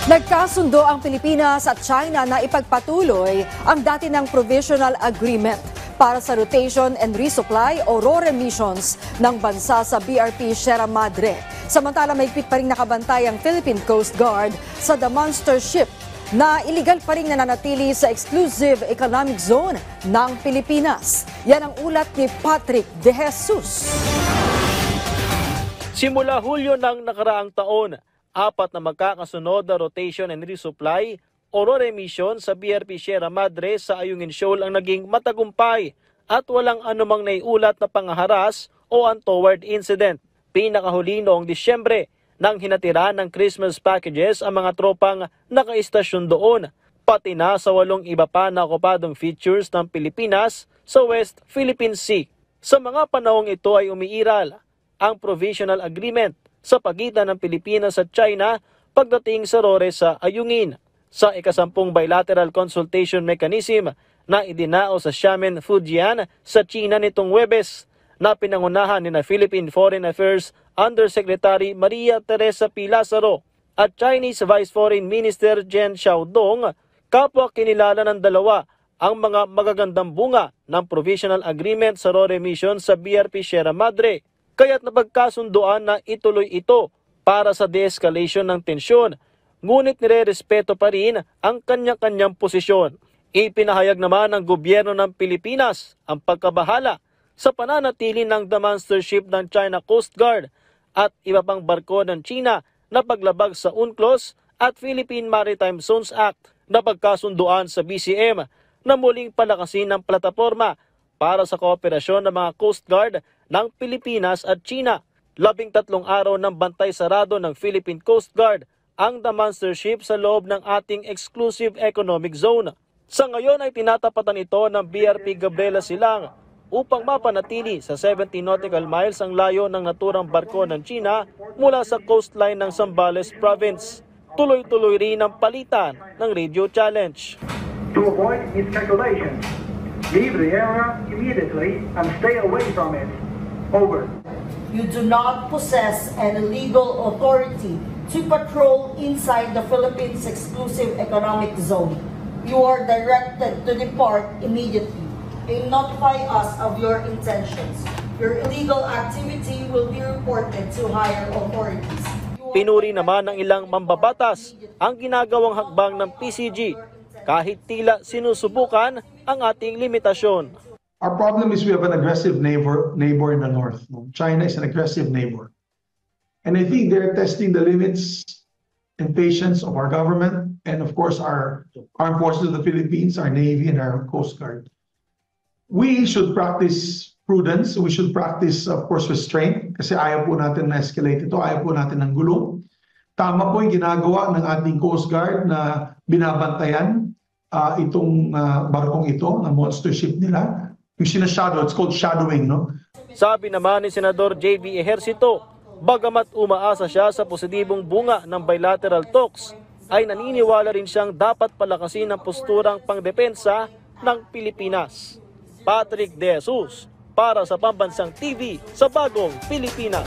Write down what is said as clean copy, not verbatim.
Nagkasundo ang Pilipinas at China na ipagpatuloy ang dati ng Provisional Agreement para sa rotation and resupply o RORE missions ng bansa sa BRP Sierra Madre. Samantala, mahigpit pa rin nakabantay ang Philippine Coast Guard sa The Monster Ship na iligal pa rin nananatili sa Exclusive Economic Zone ng Pilipinas. Yan ang ulat ni Patrick De Jesus. Simula Hulyo ng nakaraang taon, 4 na magkakasunod na rotation and resupply o RORE mission sa BRP Sierra Madre sa Ayungin Shoal ang naging matagumpay at walang anumang naiulat na pangaharas o untoward incident. Pinakahuli noong Disyembre nang hinatira ng Christmas packages ang mga tropang nakaistasyon doon, pati na sa 8 iba pa na okupadong features ng Pilipinas sa West Philippine Sea. Sa mga panahong ito ay umiiral ang Provisional Agreement sa pagitan ng Pilipinas at China pagdating sa RORE sa Ayungin. Sa ika-10 bilateral consultation mechanism na idinao sa Xiamen, Fujian sa China nitong Huwebes na pinangunahan ni Philippine Foreign Affairs Undersecretary Maria Teresa P. Lazaro at Chinese Vice Foreign Minister Jen Xiaodong, kapwa kinilala ng dalawa ang mga magagandang bunga ng Provisional Agreement sa RORE mission sa BRP Sierra Madre. Kaya't napagkasunduan na ituloy ito para sa de-escalation ng tensyon, ngunit nire-respeto pa rin ang kanya-kanyang posisyon. Ipinahayag naman ng gobyerno ng Pilipinas ang pagkabahala sa pananatili ng The Monster Ship ng China Coast Guard at iba pang barko ng China na paglabag sa UNCLOS at Philippine Maritime Zones Act na pagkasunduan sa BCM na muling palakasin ng plataporma para sa kooperasyon ng mga Coast Guard ng Pilipinas at China. 13 araw ng bantay sarado ng Philippine Coast Guard ang The Monster Ship sa loob ng ating Exclusive Economic Zone. Sa ngayon ay tinatapatan ito ng BRP Gabriela Silang upang mapanatili sa 70 nautical miles ang layo ng naturang barko ng China mula sa coastline ng Zambales Province. Tuloy-tuloy rin ang palitan ng radio challenge. To avoid miscalculation, leave the area immediately and stay away from it. Over. You do not possess any legal authority to patrol inside the Philippines Exclusive Economic Zone. You are directed to depart immediately and notify us of your intentions. Your illegal activity will be reported to higher authorities. Pinuri naman ng ilang mambabatas ang ginagawang hakbang ng PCG kahit tila sinusubukan ang ating limitasyon. Our problem is we have an aggressive neighbor in the north. China is an aggressive neighbor. And I think they're testing the limits and patience of our government and of course our armed forces of the Philippines, our Navy and our Coast Guard. We should practice prudence. We should practice, of course, restraint kasi ayaw po natin na-escalate ito. Ayaw po natin ng gulo. Tama po yung ginagawa ng ating Coast Guard na binabantayan itong barkong ito, na monster ship nila. Yung sinashadow, it's called shadowing, no? Sabi naman ni Senador J.B. Ejercito, bagamat umaasa siya sa positibong bunga ng bilateral talks, ay naniniwala rin siyang dapat palakasin ang posturang pangdepensa ng Pilipinas. Patrick De Jesus, para sa Pambansang TV sa Bagong Pilipinas.